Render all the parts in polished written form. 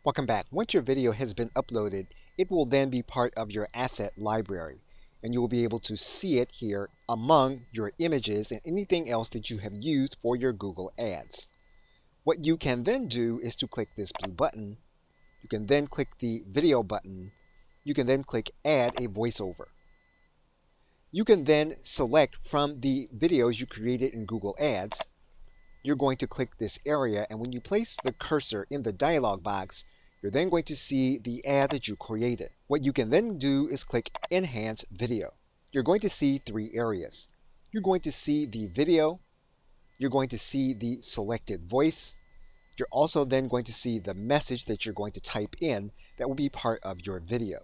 Welcome back. Once your video has been uploaded, it will then be part of your asset library, and you will be able to see it here among your images and anything else that you have used for your Google Ads. What you can then do is to click this blue button. You can then click the video button. You can then click add a voiceover. You can then select from the videos you created in Google Ads. You're going to click this area, and when you place the cursor in the dialog box, you're then going to see the ad that you created. What you can then do is click Enhance Video. You're going to see three areas. You're going to see the video, you're going to see the selected voice, you're also then going to see the message that you're going to type in that will be part of your video.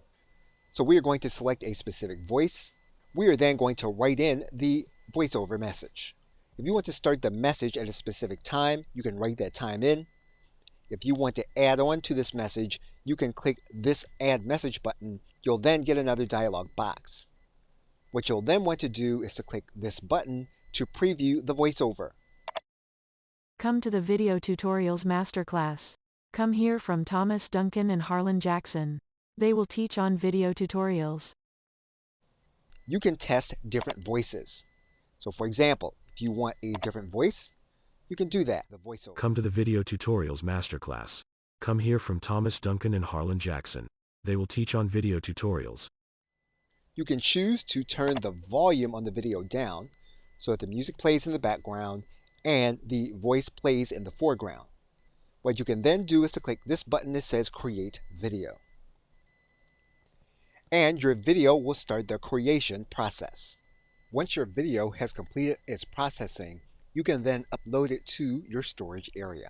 So we are going to select a specific voice. We are then going to write in the voiceover message. If you want to start the message at a specific time, you can write that time in. If you want to add on to this message, you can click this Add Message button. You'll then get another dialog box. What you'll then want to do is to click this button to preview the voiceover. Come to the Video Tutorials Masterclass. Come hear from Thomas Duncan and Harlan Jackson. They will teach on video tutorials. You can test different voices. So for example, if you want a different voice, you can do that, the voiceover. Come to the Video Tutorials Masterclass. Come hear from Thomas Duncan and Harlan Jackson. They will teach on video tutorials. You can choose to turn the volume on the video down so that the music plays in the background and the voice plays in the foreground. What you can then do is to click this button that says Create Video. And your video will start the creation process. Once your video has completed its processing, you can then upload it to your storage area,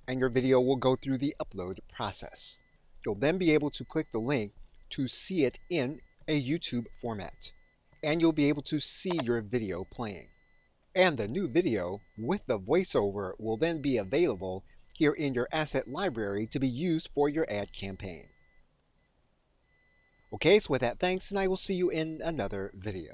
and your video will go through the upload process. You'll then be able to click the link to see it in a YouTube format, and you'll be able to see your video playing. And the new video with the voiceover will then be available here in your asset library to be used for your ad campaign. Okay, so with that, thanks, and I will see you in another video.